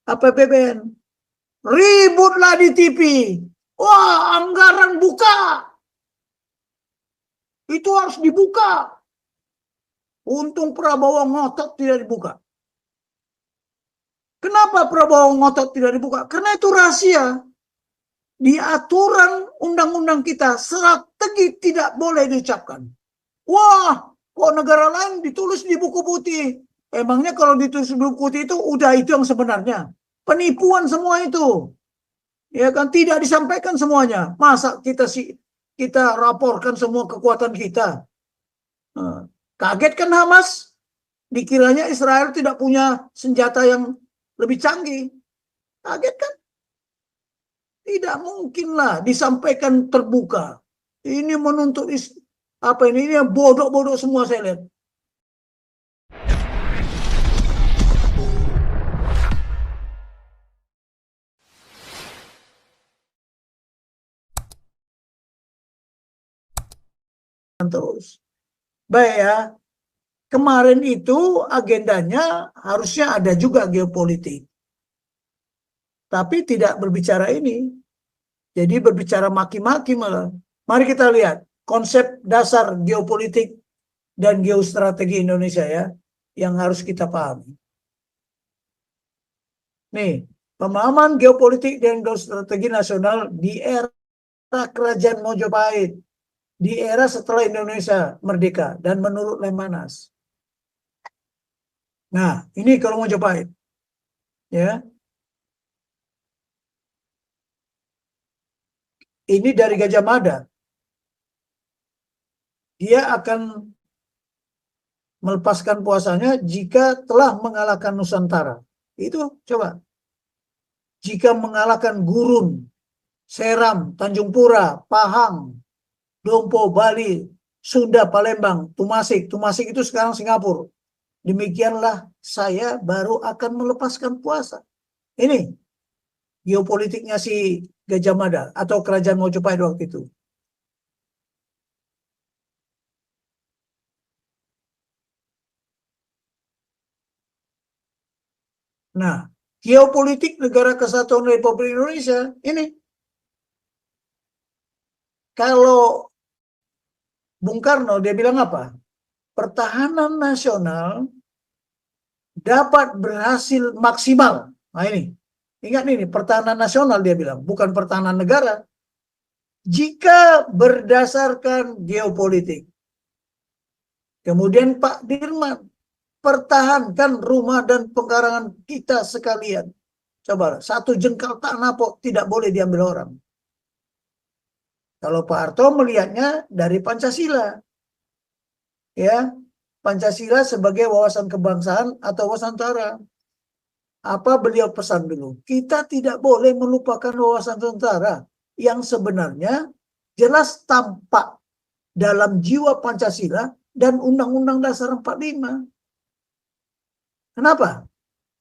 APBN. Ributlah di TV. Wah, anggaran buka. Itu harus dibuka. Untung Prabowo ngotot tidak dibuka. Kenapa Prabowo ngotot tidak dibuka? Karena itu rahasia. Di aturan undang-undang kita, strategi tidak boleh diucapkan. Wah, kok negara lain ditulis di buku putih. Emangnya kalau ditulis di buku putih itu udah itu yang sebenarnya. Penipuan semua itu. Ya kan, tidak disampaikan semuanya. Masa kita raporkan semua kekuatan kita. Kaget kan Hamas? Dikiranya Israel tidak punya senjata yang lebih canggih. Kaget kan? Tidak mungkinlah disampaikan terbuka. Ini menuntut apa ini yang bodoh-bodoh semua saya lihat. Terus. Baik ya. Kemarin itu agendanya harusnya ada juga geopolitik. Tapi tidak berbicara ini. Jadi berbicara maki-maki malah. Mari kita lihat konsep dasar geopolitik dan geostrategi Indonesia ya, yang harus kita pahami. Nih, pemahaman geopolitik dan geostrategi nasional di era Kerajaan Mojopahit, di era setelah Indonesia merdeka dan menurut Lemhanas. Nah, ini kalau Mojopahit, ya. Ini dari Gajah Mada. Dia akan melepaskan puasanya jika telah mengalahkan Nusantara. Itu coba. Jika mengalahkan Gurun, Seram, Tanjung Pura, Pahang, Dompo, Bali, Sunda, Palembang, Tumasik. Tumasik itu sekarang Singapura. Demikianlah saya baru akan melepaskan puasa. Ini geopolitiknya si Gajah Mada atau Kerajaan Mojopahit waktu itu. Nah, geopolitik Negara Kesatuan Republik Indonesia ini. Kalau Bung Karno dia bilang apa? Pertahanan nasional dapat berhasil maksimal. Nah ini, ingat ini pertahanan nasional dia bilang, bukan pertahanan negara. Jika berdasarkan geopolitik. Kemudian Pak Dirman, pertahankan rumah dan pengkarangan kita sekalian. Coba, satu jengkal tanah tidak boleh diambil orang. Kalau Pak Harto melihatnya dari Pancasila. Ya, Pancasila sebagai wawasan kebangsaan atau wawasan Nusantara. Apa beliau pesan dulu? Kita tidak boleh melupakan wawasan Nusantara yang sebenarnya jelas tampak dalam jiwa Pancasila dan Undang-Undang Dasar 45. Kenapa?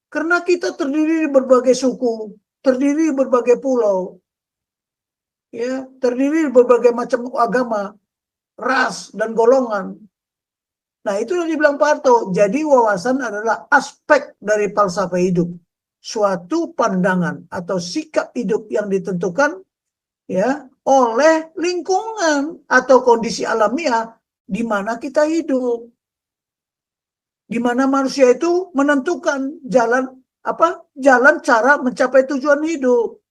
Karena kita terdiri di berbagai suku, terdiri di berbagai pulau, ya, terdiri di berbagai macam agama, ras dan golongan. Nah, itu yang dibilang Pak Harto. Jadi wawasan adalah aspek dari falsafah hidup. Suatu pandangan atau sikap hidup yang ditentukan ya oleh lingkungan atau kondisi alamiah di mana kita hidup. Di mana manusia itu menentukan jalan cara mencapai tujuan hidup.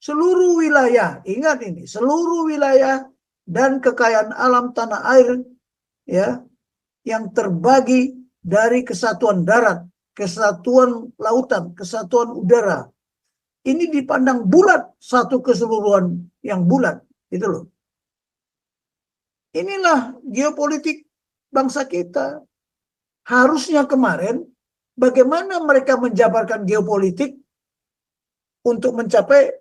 Seluruh wilayah, ingat ini, seluruh wilayah dan kekayaan alam tanah air ya yang terbagi dari kesatuan darat, kesatuan lautan, kesatuan udara. Ini dipandang bulat, satu keseluruhan yang bulat, gitu loh. Inilah geopolitik bangsa kita. Harusnya kemarin bagaimana mereka menjabarkan geopolitik untuk mencapai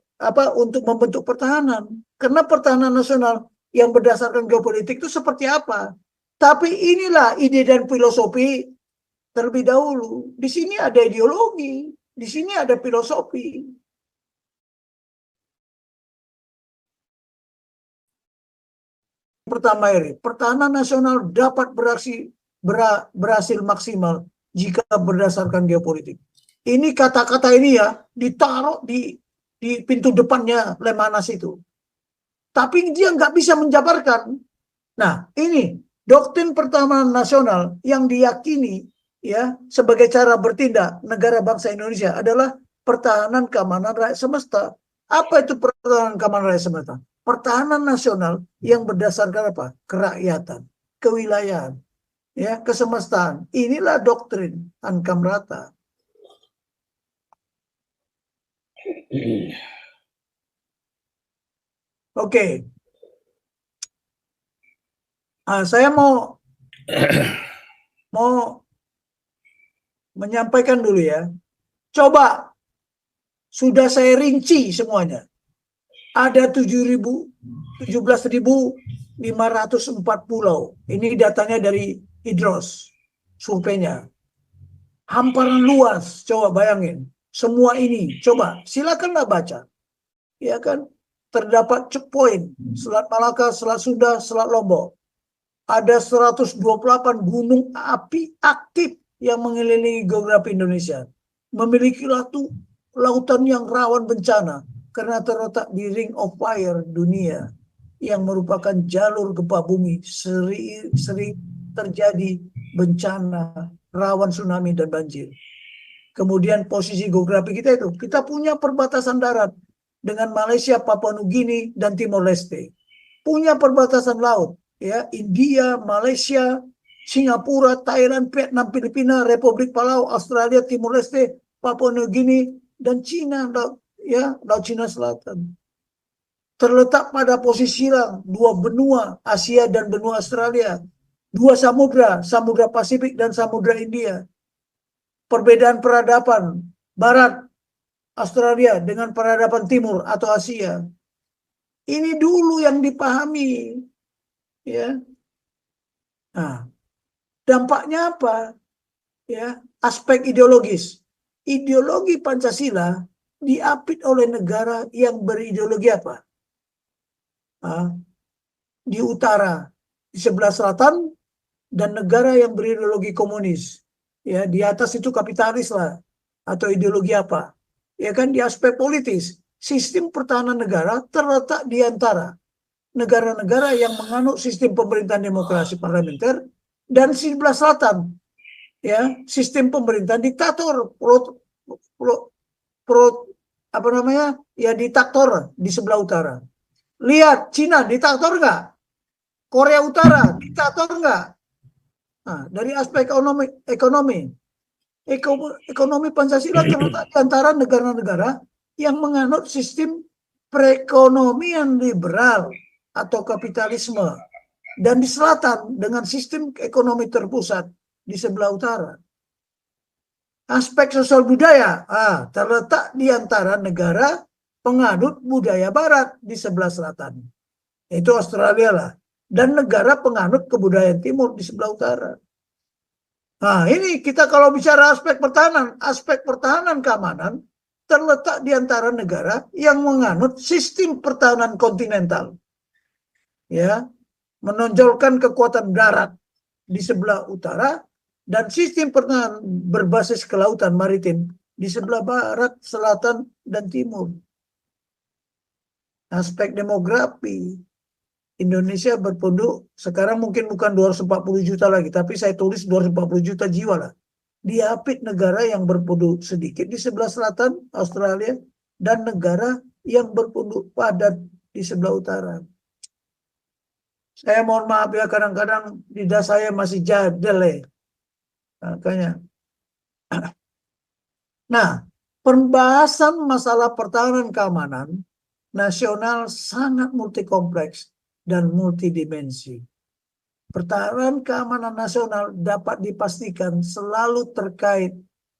untuk membentuk pertahanan. Karena pertahanan nasional yang berdasarkan geopolitik itu seperti apa? Tapi inilah ide dan filosofi terlebih dahulu. Di sini ada ideologi, di sini ada filosofi. Pertama ini, pertahanan nasional dapat berhasil maksimal jika berdasarkan geopolitik. Ini kata-kata ini ya ditaruh di pintu depannya Lemhanas itu. Tapi dia nggak bisa menjabarkan. Nah, ini doktrin pertahanan nasional yang diyakini ya sebagai cara bertindak negara bangsa Indonesia adalah pertahanan keamanan rakyat semesta. Apa itu pertahanan keamanan rakyat semesta? Pertahanan nasional yang berdasarkan apa? Kerakyatan, kewilayahan, ya, kesemestaan. Inilah doktrin Ankam Rata. Oke. Saya mau menyampaikan dulu ya. Coba sudah saya rinci semuanya. Ada 17.504 pulau. Ini datanya dari Idros, surveinya. Hamparan luas, coba bayangin. Semua ini, coba silakanlah baca. Ya kan? Terdapat checkpoint, Selat Malaka, Selat Sunda, Selat Lombok. Ada 128 gunung api aktif yang mengelilingi geografi Indonesia. Memiliki lautan yang rawan bencana karena terletak di Ring of Fire dunia yang merupakan jalur gempa bumi sering terjadi bencana, rawan tsunami dan banjir. Kemudian posisi geografi kita itu, kita punya perbatasan darat dengan Malaysia, Papua Nugini, dan Timor Leste. Punya perbatasan laut, ya, India, Malaysia, Singapura, Thailand, Vietnam, Filipina, Republik Palau, Australia, Timor Leste, Papua Nugini, dan Cina, ya, Laut Cina Selatan. Terletak pada posisi silang dua benua Asia dan benua Australia, dua samudra, Samudra Pasifik dan Samudra India. Perbedaan peradaban Barat Australia dengan peradaban Timur atau Asia. Ini dulu yang dipahami, ya. Nah, dampaknya apa? Ya, aspek ideologis. Ideologi Pancasila diapit oleh negara yang berideologi apa? Di utara, di sebelah selatan, dan negara yang berideologi komunis. Ya, di atas itu kapitalis lah, atau ideologi apa? Ya kan, di aspek politis, sistem pertahanan negara terletak di antara negara-negara yang menganut sistem pemerintahan demokrasi parlementer dan sebelah selatan, ya, sistem pemerintahan diktator, apa namanya, ya, diktator di sebelah utara. Lihat Cina diktator nggak? Korea Utara diktator nggak? Nah, dari aspek ekonomi Pancasila terletak di antara negara-negara yang menganut sistem perekonomian liberal atau kapitalisme, dan di selatan dengan sistem ekonomi terpusat di sebelah utara. Aspek sosial budaya terletak di antara negara penganut budaya barat di sebelah selatan, itu Australia lah, dan negara penganut kebudayaan timur di sebelah utara. Nah, ini kita kalau bicara aspek pertahanan keamanan terletak di antara negara yang menganut sistem pertahanan kontinental, ya, menonjolkan kekuatan darat di sebelah utara dan sistem pertahanan berbasis kelautan maritim di sebelah barat, selatan, dan timur. Aspek demografi, Indonesia berpenduduk sekarang mungkin bukan 240 juta lagi, tapi saya tulis 240 juta jiwa lah. Diapit negara yang berpenduduk sedikit di sebelah selatan, Australia, dan negara yang berpenduduk padat di sebelah utara. Saya mohon maaf ya, kadang-kadang lidah saya masih jadel ya. Makanya. Nah, pembahasan masalah pertahanan keamanan nasional sangat multikompleks dan multidimensi. Pertahanan keamanan nasional dapat dipastikan selalu terkait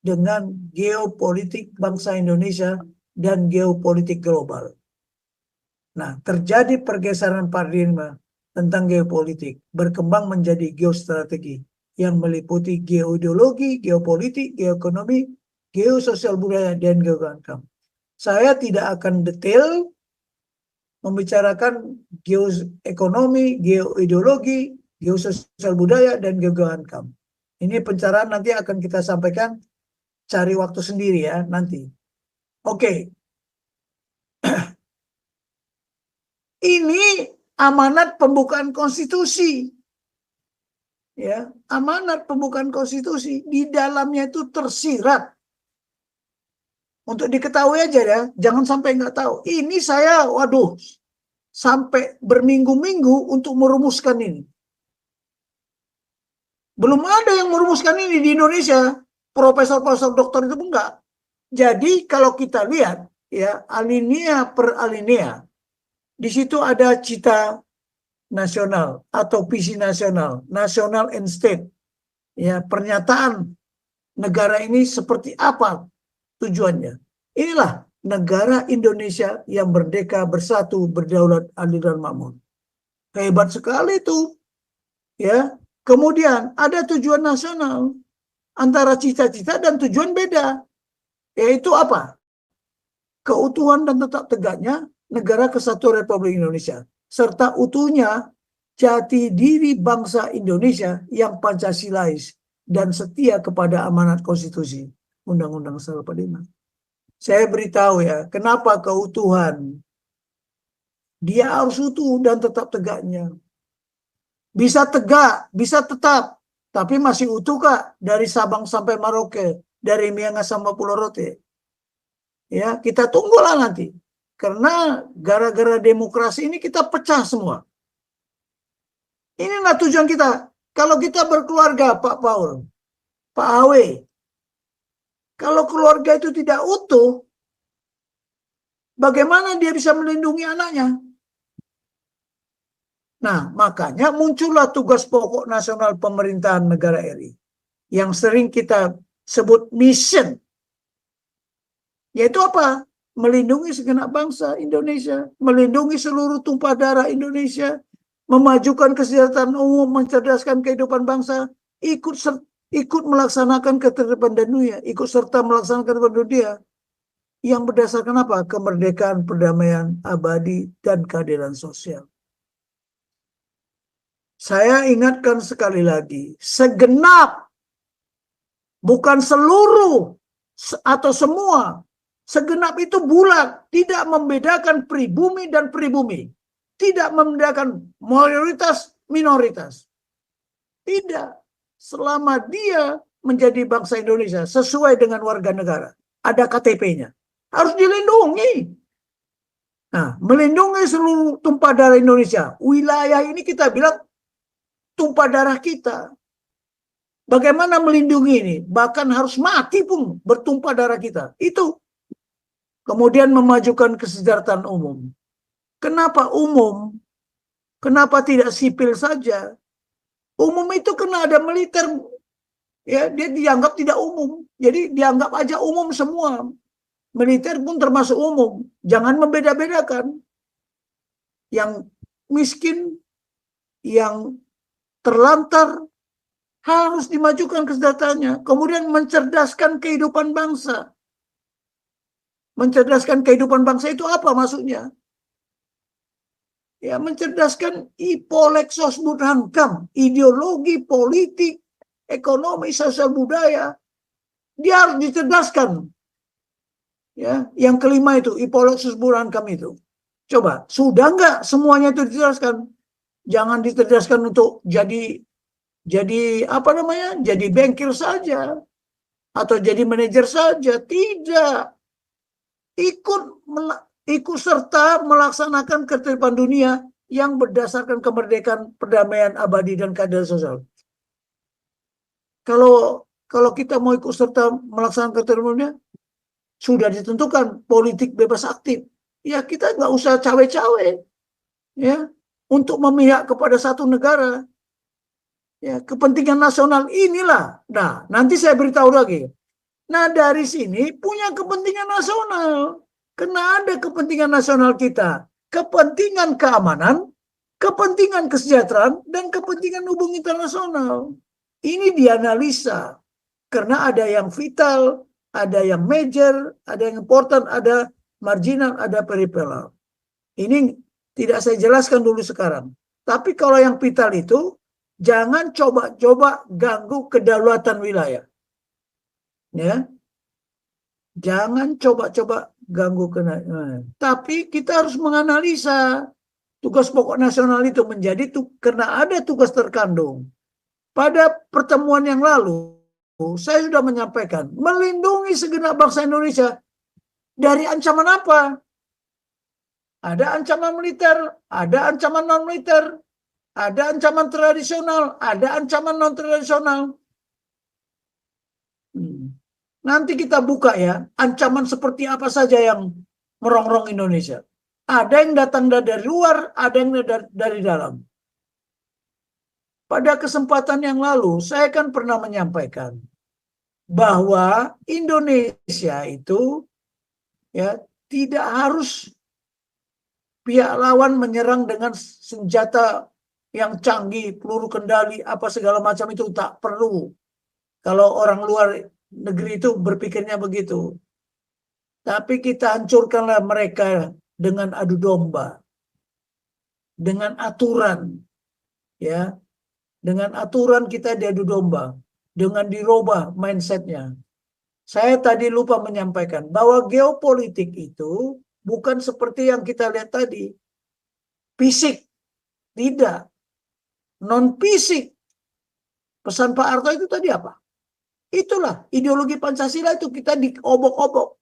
dengan geopolitik bangsa Indonesia dan geopolitik global. Nah, terjadi pergeseran paradigma tentang geopolitik, berkembang menjadi geostrategi yang meliputi geoideologi, geopolitik, geoekonomi, geososial budaya, dan geogankam. Saya tidak akan detail membicarakan geoekonomi, geoideologi, geososial budaya, dan geogankam. Ini pencerahan nanti akan kita sampaikan cari waktu sendiri ya nanti. Oke. Ini amanat pembukaan konstitusi. Ya, amanat pembukaan konstitusi di dalamnya itu tersirat. Untuk diketahui aja ya, jangan sampai nggak tahu. Ini saya, waduh, sampai berminggu-minggu untuk merumuskan ini. Belum ada yang merumuskan ini di Indonesia. Profesor-profesor doktor itu pun enggak. Jadi kalau kita lihat ya alinea per alinea, di situ ada cita nasional atau visi nasional, national and state. Ya, pernyataan negara ini seperti apa tujuannya. Inilah negara Indonesia yang merdeka, bersatu, berdaulat, adil dan makmur. Hebat sekali itu. Ya. Kemudian ada tujuan nasional. Antara cita-cita dan tujuan beda. Yaitu apa? Keutuhan dan tetap tegaknya negara kesatuan Republik Indonesia. Serta utuhnya jati diri bangsa Indonesia yang Pancasilais dan setia kepada amanat konstitusi Undang-Undang 45. Saya beritahu ya, kenapa keutuhan? Dia harus utuh dan tetap tegaknya. Bisa tegak, bisa tetap, tapi masih utuh kak dari Sabang sampai Merauke, dari Miangas sampai Pulau Rote. Ya, kita tunggulah nanti. Karena gara-gara demokrasi ini kita pecah semua. Inilah tujuan kita. Kalau kita berkeluarga, Pak Paul, Pak Awe, kalau keluarga itu tidak utuh, bagaimana dia bisa melindungi anaknya? Nah, makanya muncullah tugas pokok nasional pemerintahan negara RI yang sering kita sebut mission. Yaitu apa? Melindungi segenap bangsa Indonesia, melindungi seluruh tumpah darah Indonesia, memajukan kesejahteraan umum, mencerdaskan kehidupan bangsa, ikut melaksanakan ketertiban dunia, ikut serta melaksanakan ketertiban dunia yang berdasarkan apa? Kemerdekaan, perdamaian abadi, dan keadilan sosial. Saya ingatkan sekali lagi, segenap, bukan seluruh atau semua, segenap itu bulat, tidak membedakan pribumi dan pribumi, tidak membedakan mayoritas minoritas. Tidak, selama dia menjadi bangsa Indonesia sesuai dengan warga negara, ada KTP-nya, harus dilindungi. Nah, melindungi seluruh tumpah darah Indonesia, wilayah ini kita bilang tumpah darah kita. Bagaimana melindungi ini? Bahkan harus mati pun bertumpah darah kita. Itu. Kemudian memajukan kesejahteraan umum. Kenapa umum? Kenapa tidak sipil saja? Umum itu kena ada militer. Ya, dia dianggap tidak umum. Jadi dianggap aja umum semua. Militer pun termasuk umum. Jangan membeda-bedakan. Yang miskin, yang terlantar, harus dimajukan kesejahteraannya. Kemudian mencerdaskan kehidupan bangsa. Mencerdaskan kehidupan bangsa itu apa maksudnya? Ya, mencerdaskan ipolexos burhankam, ideologi, politik, ekonomi, sosial budaya. Dia harus dicerdaskan. Ya, yang kelima itu, ipolexos burhankam itu. Coba, sudah nggak semuanya itu dicerdaskan? Jangan dicerdaskan untuk jadi apa namanya? Jadi bankir saja atau jadi manajer saja. Tidak. Ikut serta melaksanakan ketertiban dunia yang berdasarkan kemerdekaan, perdamaian abadi dan keadilan sosial. Kalau kita mau ikut serta melaksanakan ketertiban dunia, sudah ditentukan politik bebas aktif. Ya kita nggak usah cawe-cawe. Ya, untuk memihak kepada satu negara. Ya, kepentingan nasional inilah. Nah, nanti saya beritahu lagi. Nah, dari sini punya kepentingan nasional. Karena ada kepentingan nasional kita. Kepentingan keamanan, kepentingan kesejahteraan, dan kepentingan hubungan internasional. Ini dianalisa. Karena ada yang vital, ada yang major, ada yang important, ada marginal, ada peripheral. Ini tidak saya jelaskan dulu sekarang. Tapi kalau yang vital itu, jangan coba-coba ganggu kedaulatan wilayah. Ya. Jangan coba-coba ganggu tapi kita harus menganalisa tugas pokok nasional itu menjadi karena ada tugas terkandung. Pada pertemuan yang lalu, saya sudah menyampaikan melindungi segenap bangsa Indonesia dari ancaman apa? Ada ancaman militer, ada ancaman non-militer, ada ancaman tradisional, ada ancaman non-tradisional. Nanti kita buka ya, ancaman seperti apa saja yang merongrong Indonesia. Ada yang datang dari luar, ada yang dari dalam. Pada kesempatan yang lalu, saya kan pernah menyampaikan bahwa Indonesia itu ya tidak harus pihak lawan menyerang dengan senjata yang canggih, peluru kendali, apa segala macam itu tak perlu. Kalau orang luar negeri itu berpikirnya begitu. Tapi kita hancurkanlah mereka dengan adu domba. Dengan aturan. Ya. Dengan aturan kita diadu domba. Dengan dirubah mindsetnya. Saya tadi lupa menyampaikan bahwa geopolitik itu bukan seperti yang kita lihat tadi. Fisik. Tidak. Non-fisik. Pesan Pak Harto itu tadi apa? Itulah ideologi Pancasila itu kita diobok-obok.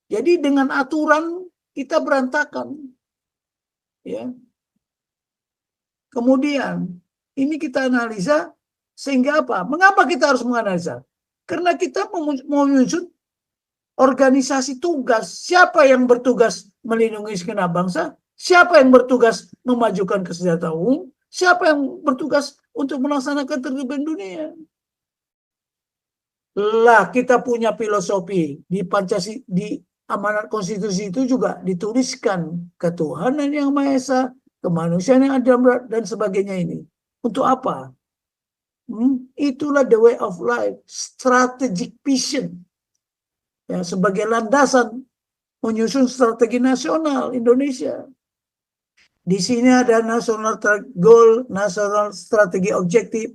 Jadi dengan aturan kita berantakan. Ya. Kemudian ini kita analisa sehingga apa? Mengapa kita harus menganalisa? Karena kita mau menyusun organisasi tugas. Siapa yang bertugas melindungi segenap bangsa? Siapa yang bertugas memajukan kesejahteraan umum? Siapa yang bertugas untuk melaksanakan tertib dunia? Lah kita punya filosofi di Pancasila, di amanat konstitusi itu juga dituliskan ketuhanan yang Maha Esa, kemanusiaan yang adil dan sebagainya ini. Untuk apa? Itulah the way of life, strategic vision. Ya, sebagai landasan menyusun strategi nasional Indonesia. Di sini ada national goal, national strategi objektif,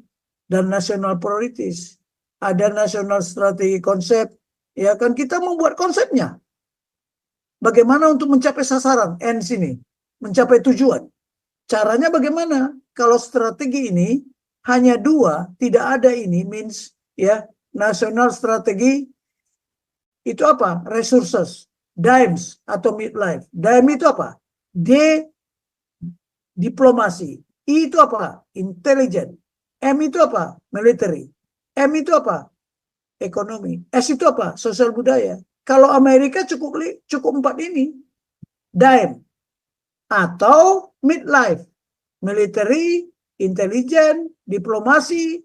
dan national priorities. Ada national strategi konsep. Ya kan kita membuat konsepnya. Bagaimana untuk mencapai sasaran ends ini, mencapai tujuan. Caranya bagaimana? Kalau strategi ini hanya dua, tidak ada ini means ya national strategi itu apa? Resources, DIMES atau midlife. DIME itu apa? D diplomasi. I itu apa? Intelligent. M itu apa? Military. M itu apa? Ekonomi. S itu apa? Sosial budaya. Kalau Amerika cukup 4 ini. DIME atau midlife. Military, intelligent, diplomasi,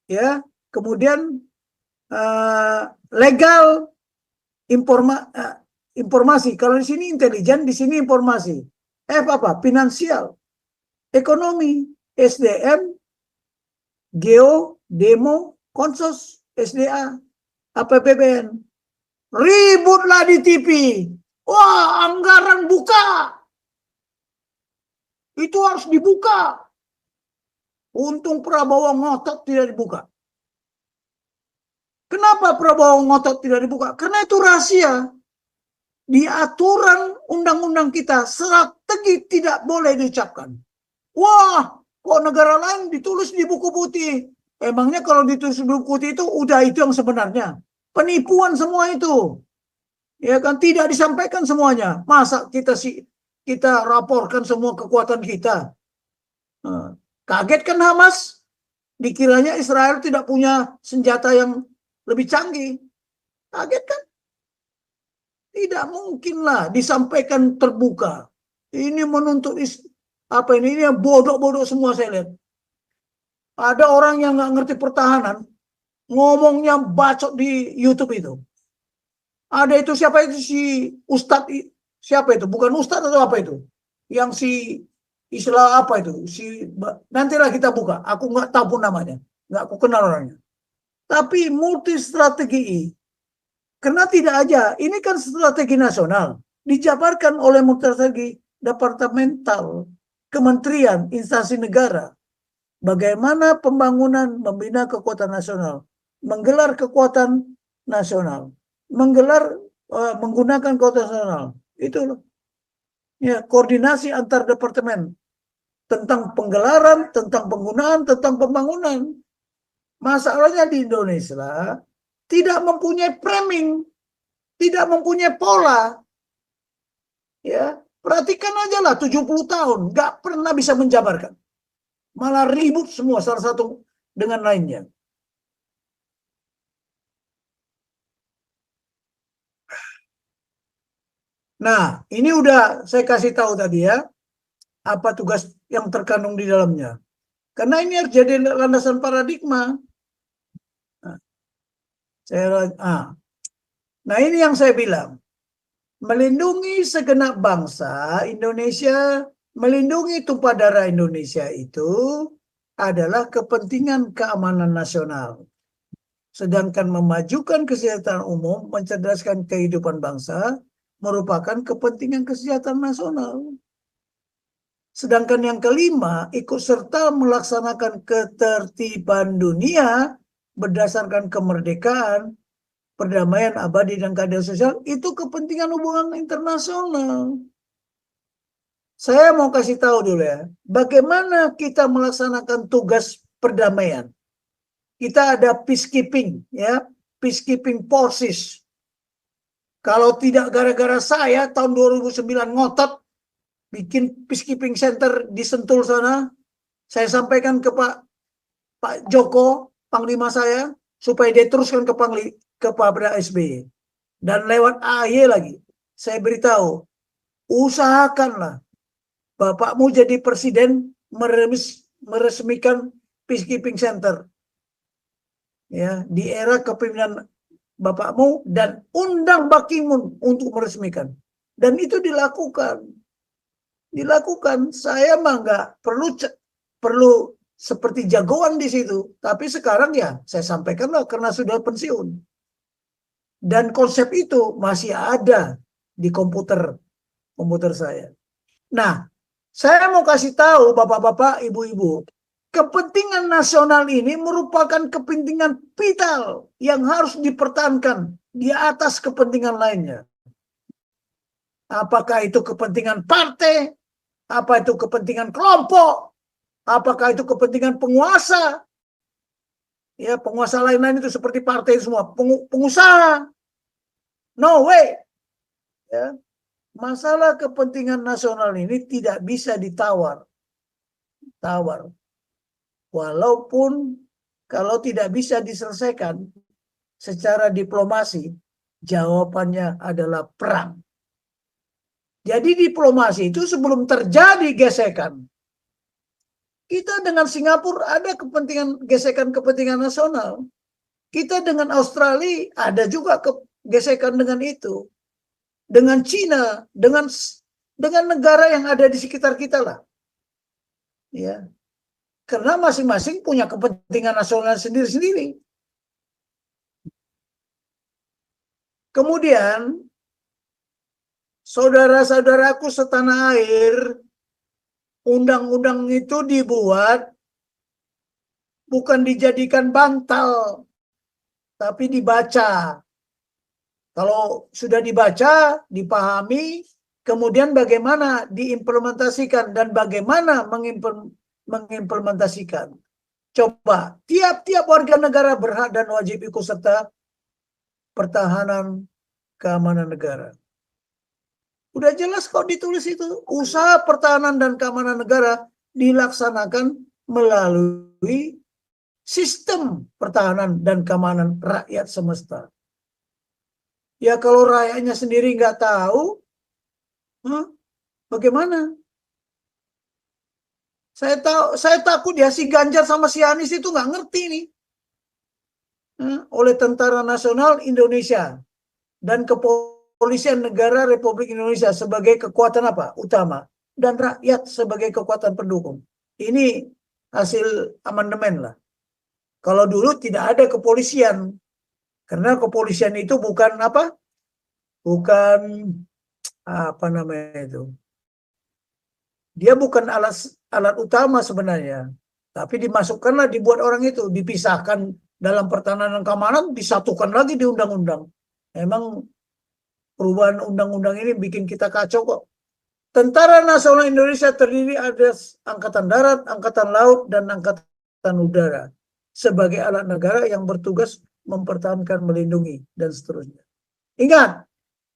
ya, kemudian legal, informasi. Kalau di sini intelijen, di sini informasi. F apa? Finansial, ekonomi, SDM, geo, demo, konsos, SDA, APBN. Ributlah di TV. Wah, anggaran buka. Itu harus dibuka. Untung Prabowo ngotot tidak dibuka. Kenapa Prabowo ngotot tidak dibuka? Karena itu rahasia. Di aturan undang-undang kita, strategi tidak boleh diucapkan. Wah, kok negara lain ditulis di buku putih? Emangnya kalau ditulis di buku putih itu udah itu yang sebenarnya? Penipuan semua itu. Ya kan tidak disampaikan semuanya. Masa kita raporkan semua kekuatan kita? Kaget kan Hamas? Dikiranya Israel tidak punya senjata yang lebih canggih. Kaget kan? Tidak mungkinlah disampaikan terbuka. Ini menuntut apa ini yang bodoh-bodoh semua saya lihat. Ada orang yang nggak ngerti pertahanan, ngomongnya bacot di YouTube itu. Ada itu siapa itu si Ustadz, siapa itu? Bukan Ustadz atau apa itu? Yang si istilah apa itu? Nantilah kita buka. Aku nggak tahu pun namanya, nggak aku kenal orangnya. Tapi multi strategi, karena tidak aja. Ini kan strategi nasional dijabarkan oleh multi strategi departemental, kementerian, instansi negara. Bagaimana pembangunan membina kekuatan nasional, menggelar kekuatan nasional, menggunakan kota nasional. Itu loh. Ya, koordinasi antar departemen tentang penggelaran, tentang penggunaan, tentang pembangunan. Masalahnya di Indonesia tidak mempunyai framing, tidak mempunyai pola. Ya, perhatikan aja lah 70 tahun nggak pernah bisa menjabarkan. Malah ribut semua salah satu dengan lainnya. Nah, ini udah saya kasih tahu tadi ya, apa tugas yang terkandung di dalamnya. Karena ini harus jadi landasan paradigma. Nah, nah ini yang saya bilang. Melindungi segenap bangsa Indonesia, melindungi tumpah darah Indonesia itu adalah kepentingan keamanan nasional. Sedangkan memajukan kesejahteraan umum, mencerdaskan kehidupan bangsa, merupakan kepentingan kesejahteraan nasional. Sedangkan yang kelima, ikut serta melaksanakan ketertiban dunia berdasarkan kemerdekaan, perdamaian abadi dan keadilan sosial, itu kepentingan hubungan internasional. Saya mau kasih tahu dulu ya, bagaimana kita melaksanakan tugas perdamaian. Kita ada peacekeeping, ya, peacekeeping forces. Kalau tidak gara-gara saya tahun 2009 ngotot bikin peacekeeping center di Sentul sana, saya sampaikan ke Pak Joko, Panglima saya, supaya dia teruskan ke Pak SBY. Dan lewat AY lagi, saya beritahu, usahakanlah bapakmu jadi presiden meresmikan peacekeeping center. Ya, di era kepemimpinan bapakmu dan undang Bakimun untuk meresmikan. Dan itu dilakukan. Saya mah nggak perlu seperti jagoan di situ. Tapi sekarang ya saya sampaikanlah karena sudah pensiun. Dan konsep itu masih ada di komputer saya. Nah, saya mau kasih tahu bapak-bapak, ibu-ibu, kepentingan nasional ini merupakan kepentingan vital yang harus dipertahankan di atas kepentingan lainnya. Apakah itu kepentingan partai, apa itu kepentingan kelompok, apakah itu kepentingan penguasa, ya penguasa lain-lain itu seperti partai semua, pengusaha, no way. Ya. Masalah kepentingan nasional ini tidak bisa ditawar. Walaupun kalau tidak bisa diselesaikan secara diplomasi, jawabannya adalah perang. Jadi diplomasi itu sebelum terjadi gesekan. Kita dengan Singapura ada gesekan kepentingan nasional. Kita dengan Australia ada juga gesekan dengan itu. Dengan Cina, dengan negara yang ada di sekitar kita lah. Ya. Karena masing-masing punya kepentingan nasional sendiri-sendiri. Kemudian, saudara-saudaraku setanah air, undang-undang itu dibuat bukan dijadikan bantal, tapi dibaca. Kalau sudah dibaca, dipahami, kemudian bagaimana diimplementasikan dan bagaimana mengimplementasikan. Coba, tiap-tiap warga negara berhak dan wajib ikut serta pertahanan keamanan negara. Udah jelas kok ditulis itu. Usaha pertahanan dan keamanan negara dilaksanakan melalui sistem pertahanan dan keamanan rakyat semesta. Ya kalau rakyatnya sendiri nggak tahu, bagaimana? Saya takut ya si Ganjar sama si Anies itu nggak ngerti nih. Oleh Tentara Nasional Indonesia dan Kepolisian Negara Republik Indonesia sebagai kekuatan apa? Utama. Dan rakyat sebagai kekuatan pendukung. Ini hasil amandemen lah. Kalau dulu tidak ada kepolisian. Karena kepolisian itu bukan apa? Bukan apa namanya itu. Dia bukan alat utama sebenarnya. Tapi dimasukkanlah, dibuat orang itu. Dipisahkan dalam pertahanan dan keamanan disatukan lagi di undang-undang. Emang perubahan undang-undang ini bikin kita kacau kok. Tentara Nasional Indonesia terdiri atas Angkatan Darat, Angkatan Laut, dan Angkatan Udara sebagai alat negara yang bertugas mempertahankan, melindungi, dan seterusnya. Ingat,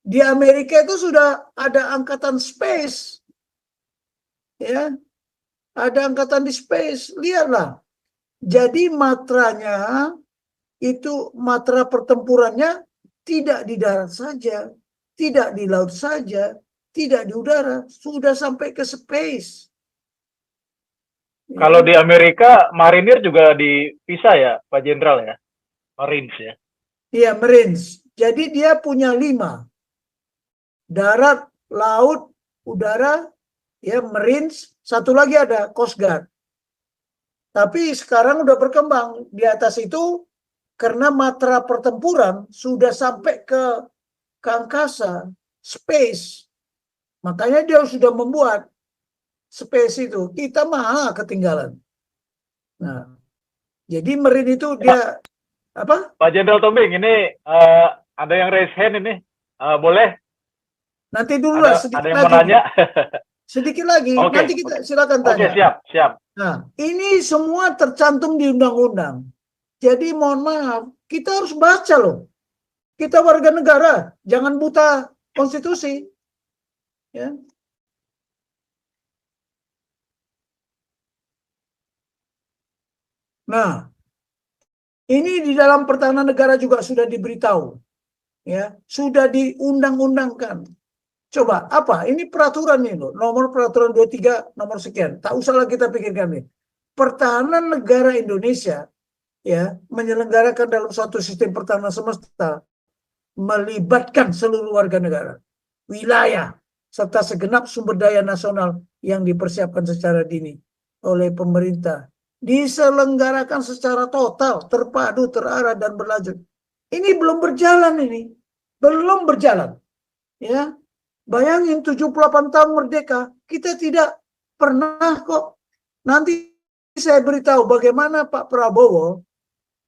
di Amerika itu sudah ada angkatan space, ya, ada angkatan di space. Lihatlah, jadi matranya itu matra pertempurannya tidak di darat saja, tidak di laut saja, tidak di udara, sudah sampai ke space. Kalau di Amerika, marinir juga dipisah ya, Pak Jenderal ya? Marines ya? Iya, Marines. Jadi dia punya 5. Darat, laut, udara, ya Marines, satu lagi ada Coast Guard. Tapi sekarang udah berkembang di atas itu karena matra pertempuran sudah sampai ke angkasa, space. Makanya dia sudah membuat space itu. Kita mah ketinggalan. Nah, jadi Marine itu dia apa? Pak Jenderal Tombing, ini ada yang raise hand ini. Boleh? Nanti dulu lah, sedikit ada yang lagi. mau nanya? Sedikit lagi, nanti kita silakan tanya. Oke, siap. Nah, ini semua tercantum di undang-undang. Jadi mohon maaf, kita harus baca loh. Kita warga negara, jangan buta konstitusi. Ya. Nah, ini di dalam pertahanan negara juga sudah diberitahu. Ya, sudah diundang-undangkan. Coba, apa? Ini peraturan nih loh, nomor peraturan 23, nomor sekian. Tak usahlah kita pikirkan nih. Pertahanan negara Indonesia ya menyelenggarakan dalam suatu sistem pertahanan semesta melibatkan seluruh warga negara, wilayah, serta segenap sumber daya nasional yang dipersiapkan secara dini oleh pemerintah. Diselenggarakan secara total, terpadu, terarah, dan berlanjut. Ini belum berjalan ini. Belum berjalan. Ya. Bayangin 78 tahun merdeka, kita tidak pernah kok. Nanti saya beritahu bagaimana Pak Prabowo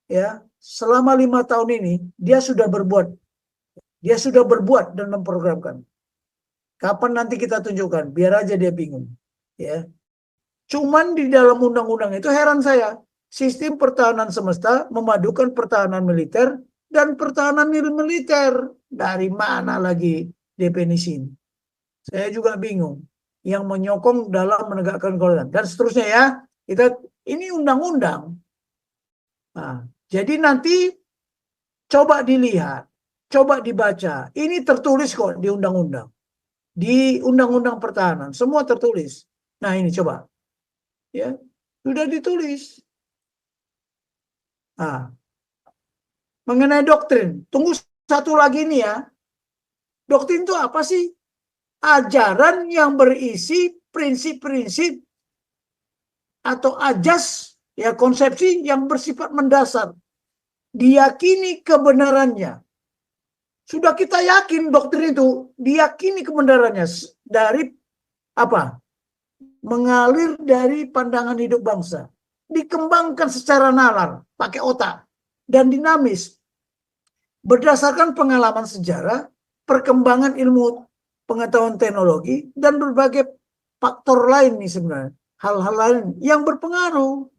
ya selama 5 tahun ini dia sudah berbuat dan memprogramkan. Kapan nanti kita tunjukkan? Biar aja dia bingung. Ya. Cuman di dalam undang-undang itu heran saya, sistem pertahanan semesta memadukan pertahanan militer dan pertahanan militer. Dari mana lagi definisi ini? Saya juga bingung. Yang menyokong dalam menegakkan kedaulatan dan seterusnya ya. Ini undang-undang. Nah, jadi nanti coba dilihat, coba dibaca. Ini tertulis kok di undang-undang. Di undang-undang pertahanan semua tertulis. Nah, ini coba. Ya, sudah ditulis. Nah, mengenai doktrin, tunggu satu lagi nih ya. Doktrin itu apa sih? Ajaran yang berisi prinsip-prinsip atau ajas, ya konsepsi yang bersifat mendasar. Diyakini kebenarannya. Sudah kita yakin doktrin itu, diyakini kebenarannya dari apa? Mengalir dari pandangan hidup bangsa. Dikembangkan secara nalar, pakai otak, dan dinamis. Berdasarkan pengalaman sejarah, perkembangan ilmu pengetahuan teknologi, dan berbagai faktor lain nih sebenarnya. Hal-hal lain yang berpengaruh.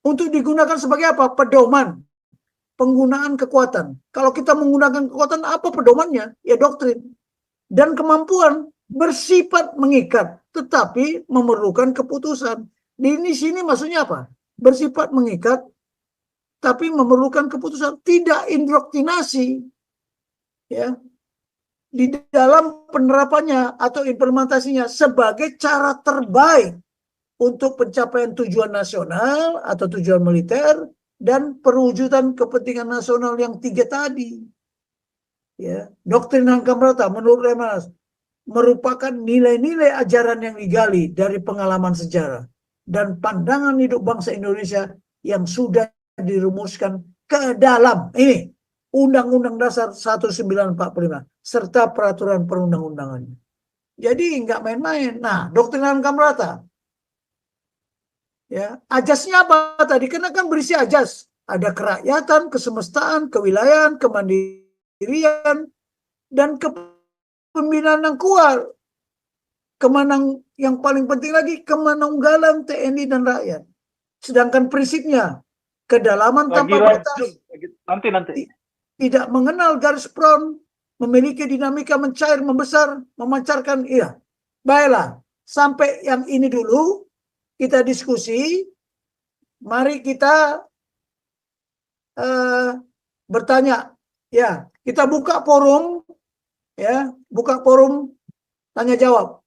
Untuk digunakan sebagai apa? Pedoman. Penggunaan kekuatan. Kalau kita menggunakan kekuatan, apa pedomannya? Ya doktrin. Dan kemampuan bersifat mengikat, tetapi memerlukan keputusan. Di sini maksudnya apa? Bersifat mengikat, tapi memerlukan keputusan. Tidak indoktrinasi. Ya. Di dalam penerapannya atau implementasinya sebagai cara terbaik untuk pencapaian tujuan nasional atau tujuan militer dan perwujudan kepentingan nasional yang 3 tadi. Ya, doktrin Hankam Rata menurut Lemhanas merupakan nilai-nilai ajaran yang digali dari pengalaman sejarah dan pandangan hidup bangsa Indonesia yang sudah dirumuskan ke dalam ini Undang-Undang Dasar 1945 serta peraturan perundang-undangannya. Jadi nggak main-main. Nah, doktrin Hankam Rata. Ya, ajasnya apa tadi? Karena kan berisi ajas. Ada kerakyatan, kesemestaan, kewilayahan, kemandirian, dan kepemimpinan yang kuat. Yang paling penting lagi, kemanunggalan TNI dan rakyat. Sedangkan prinsipnya, kedalaman tanpa batas, nanti. tidak mengenal garis front, memiliki dinamika mencair, membesar, memancarkan, iya. Baiklah, sampai yang ini dulu kita diskusi. Mari kita bertanya, ya, kita buka forum, ya, buka forum tanya jawab.